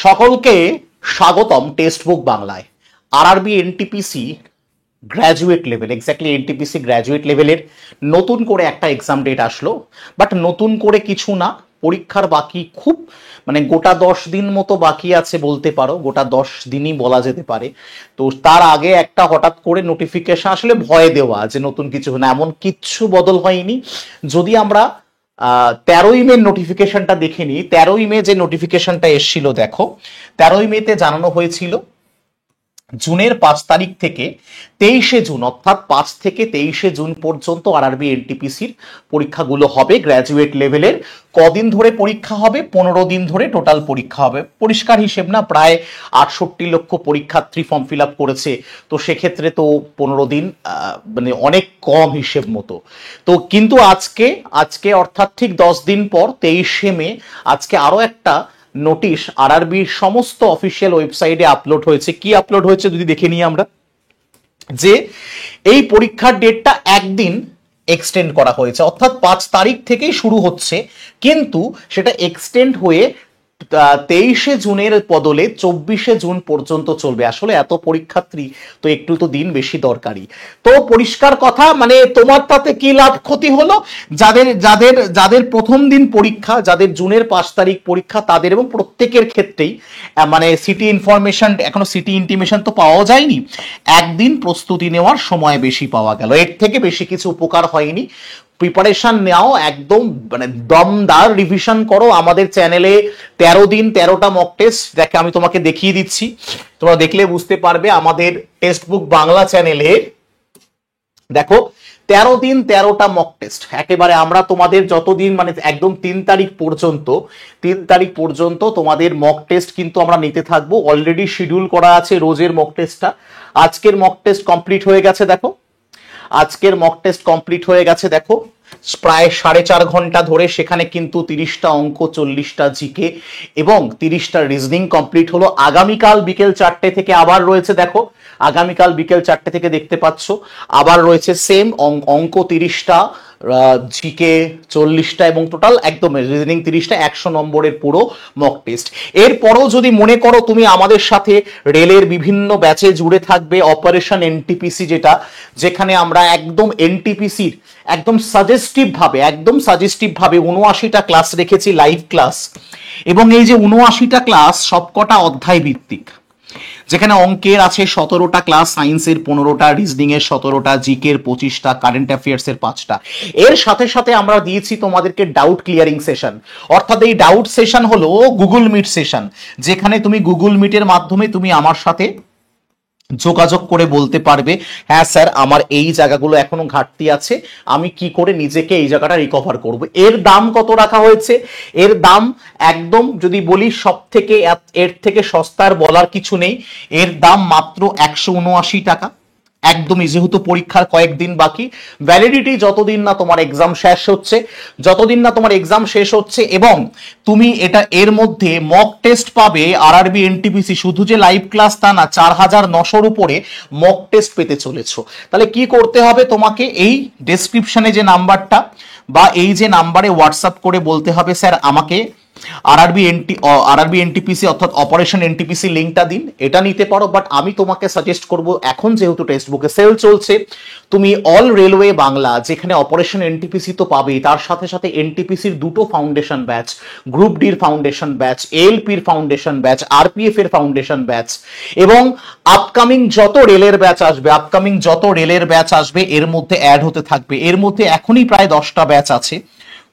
সকলকে স্বাগতম text book বাংলায়। RRB NTPC graduate level, exactly NTPC graduate লেভেলের নতুন করে একটা এক্সাম ডেট আসলো। বাট নতুন করে কিছু না, পরীক্ষার বাকি খুব গোটা 10 দিন মতো বাকি আছে বলতে পারো, গোটা 10 দিনই বলা যেতে পারে। তো তার আগে একটা হঠাৎ করে নোটিফিকেশন আসলে ভয় দেওয়া যে নতুন কিছু না, এমন কিচ্ছু বদল হয়নি। যদি আমরা 13ই মে নোটিফিকেশনটা দেখে নিই, 13ই মে যে নোটিফিকেশনটা এসেছিল দেখো, 13ই মেতে জানানো হয়েছিল জুনের 5 তারিখ থেকে 23শে জুন, অর্থাৎ 5 থেকে 23শে জুন পর্যন্ত আরআরবি এনটিপিসির পরীক্ষাগুলো হবে গ্র্যাজুয়েট লেভেলের। কদিন ধরে পরীক্ষা হবে? 15 দিন ধরে টোটাল পরীক্ষা হবে। পরিষ্কার হিসেব না, প্রায় 68 লক্ষ পরীক্ষার্থী ফর্ম ফিল আপ করেছে, তো সেক্ষেত্রে তো 15 দিন অনেক কম হিসেব মতো। তো কিন্তু আজকে অর্থাৎ ঠিক 10 দিন পর 23শে মে আজকে আরো একটা নোটিশ আরআরবির সমস্ত অফিসিয়াল ওয়েবসাইটে আপলোড হয়েছে। কি আপলোড হয়েছে যদি দেখে নিই আমরা, যে এই পরীক্ষার ডেটটা একদিন এক্সটেন্ড করা হয়েছে, অর্থাৎ 5 তারিখ থেকেই শুরু হচ্ছে, কিন্তু সেটা এক্সটেন্ড হয়ে 23শে জুনের বদলে 24শে জুন পর্যন্ত চলবে। আসলে এত পরীক্ষার্থী, তো একটু তো দিন বেশি দরকারি। তো পরিষ্কার কথা, তোমার তাতে কি লাভ ক্ষতি হলো? যাদের যাদের যাদের প্রথম দিন পরীক্ষা, যাদের জুনের 5 তারিখ পরীক্ষা, তাদের এবং প্রত্যেকের ক্ষেত্রেই সিটি ইনফরমেশন, এখনো সিটি ইন্টিমেশন তো পাওয়া যায়নি, একদিন প্রস্তুতি নেওয়ার সময় বেশি পাওয়া গেল। এর থেকে বেশি কিছু উপকার হয়নি। প্রিপারেশন নেও, একদম দমদার রিভিশন করো। আমাদের চ্যানেলে 13 দিন 13টা মক টেস্ট দেখে আমি তোমাকে দেখিয়ে দিচ্ছি, তোমরা দেখলে বুঝতে পারবে। আমাদের টেক্সট বুক বাংলা চ্যানেলে দেখো 13 দিন 13টা মক টেস্ট একেবারে আমরা তোমাদের যতদিন একদম 3 তারিখ পর্যন্ত তোমাদের মক টেস্ট কিন্তু আমরা নিতে থাকবো। অলরেডি শিডিউল করা আছে রোজের মক টেস্টটা। আজকের মক টেস্ট কমপ্লিট হয়ে গেছে দেখো, আজকের মক টেস্ট কমপ্লিট হয়ে গেছে দেখো, প্রায় 4.5 ঘন্টা ধরে। সেখানে কিন্তু 30টা অঙ্ক, 40টা জিকে এবং 30টা রিজনিং কমপ্লিট হলো। আগামীকাল বিকেল 4টে থেকে আবার রয়েছে দেখো, আগামীকাল বিকেল 4টে থেকে দেখতে পাচ্ছ আবার রয়েছে সেম অঙ্ক 30টা, জিকে 40টা এবং টোটাল একদম রিজনিং 30টা, 100 নম্বরের পুরো মক টেস্ট। এরপরও যদি মনে করো তুমি আমাদের সাথে রেলের বিভিন্ন ব্যাচে জুড়ে থাকবে, অপারেশন এনটিপিসি যেখানে আমরা একদম এনটিপিসির একদম সাজেস্টিভ ভাবে 79টা ক্লাস রেখেছি, লাইভ ক্লাস। এবং এই যে 79টা ক্লাস সবকটা অধ্যায় ভিত্তিক, যেখানে অঙ্কের আছে 17টা ক্লাস, সায়েন্সের 15টা, রিজনিং এর 17টা, জিকের 25টা, কারেন্ট অ্যাফেয়ার্স এর 5টা। এর সাথে সাথে আমরা দিয়েছি তোমাদেরকে ডাউট ক্লিয়ারিং সেশন, অর্থাৎ এই ডাউট সেশন হলো গুগল মিট সেশন, যেখানে তুমি গুগল মিটের মাধ্যমে তুমি আমার সাথে যোগাযোগ করে বলতে পারবে, হ্যাঁ স্যার আমার এই জায়গাগুলো এখনো ঘাটতি আছে, আমি কি করে নিজেকে এই জায়গাটা রিকভার করব। এর দাম কত রাখা হয়েছে? এর দাম একদম যদি বলি সব থেকে, এর থেকে সস্তার বলার কিছু নেই। এর দাম মাত্র 179 টাকা, একদমই। যেহেতু পরীক্ষার কয়েকদিন বাকি, ভ্যালিডিটি যতদিন না তোমার এক্সাম শেষ হচ্ছে, এবং তুমি এর মধ্যে মক টেস্ট পাবে আরআরবি এনটিপিসি, শুধু যে লাইভ ক্লাস তা না, 4900 উপরে মক টেস্ট পেতে চলেছো। তাহলে কি করতে হবে তোমাকে? এই ডেসক্রিপশনে যে নাম্বারটা বা এই যে নাম্বারে হোয়াটসঅ্যাপ করে বলতে হবে, স্যার আমাকে আরআরবি এনটিপিসি অর্থাৎ অপারেশন এনটিপিসি লিঙ্কটা দিন। এটা নিতে পারো, বাট আমি তোমাকে সাজেস্ট করব, এখন যেহেতু টেক্সট বুকে সেল চলছে, তুমি অল রেলওয়ে বাংলা, যেখানে অপারেশন এনটিপিসি তো পাবেই, তার সাথে সাথে এনটিপিসির 2টো ফাউন্ডেশন ব্যাচ, গ্রুপ ডির ফাউন্ডেশন ব্যাচ, এএলপির ফাউন্ডেশন ব্যাচ, আরপিএফ এর ফাউন্ডেশন ব্যাচ, এবং আপকামিং যত রেলের ব্যাচ আসবে এর মধ্যে অ্যাড হতে থাকবে। এর মধ্যে এখনই প্রায় 10টা ব্যাচ আছে।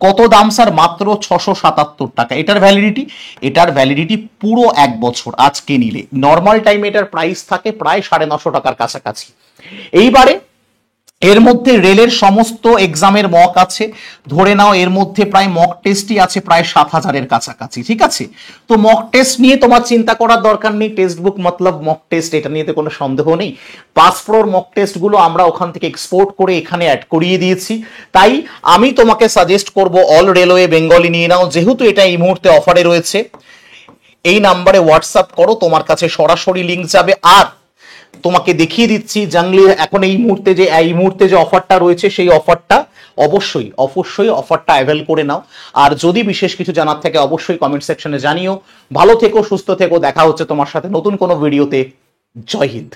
কত দাম স্যার? মাত্র 677 টাকা। এটার ভ্যালিডিটি পুরো 1 বছর। আজকে নিলে নর্মাল টাইমে এটার প্রাইস থাকে প্রায় 950 টাকার কাছাকাছি। এইবারে এর মধ্যে রেলের সমস্ত এক্সামের মক আছে, ধরে নাও এর মধ্যে প্রায় মক টেস্টই আছে প্রায় 7000-এর কাছাকাছি, ঠিক আছে? তো মক টেস্ট নিয়ে তোমার চিন্তা করার দরকার নেই, টেক্সট বুক মতলব মক টেস্ট, এটা নিয়ে তো কোনো সন্দেহ নেই। পাস প্রোর মক টেস্টগুলো আমরা ওখান থেকে এক্সপোর্ট করে এখানে অ্যাড করিয়ে দিয়েছি। তাই আমি তোমাকে সাজেস্ট করব অল রেলওয়ে বেঙ্গলি নিয়ে নাও, যেহেতু এটা এই মুহূর্তে অফারে রয়েছে। এই নাম্বারে হোয়াটসঅ্যাপ করো, তোমার কাছে সরাসরি লিঙ্ক যাবে। আর তোমাকে দেখিয়ে দিচ্ছি জাংলি এখন এই মুহূর্তে যে অফারটা রয়েছে সেই অফারটা অবশ্যই অবশ্যই অফারটা অ্যাভেল করে নাও। আর যদি বিশেষ কিছু জানার থাকে অবশ্যই কমেন্ট সেকশনে জানিও। ভালো থেকো, সুস্থ থেকো, দেখা হচ্ছে তোমার সাথে নতুন কোনো ভিডিওতে। জয় হিন্দ।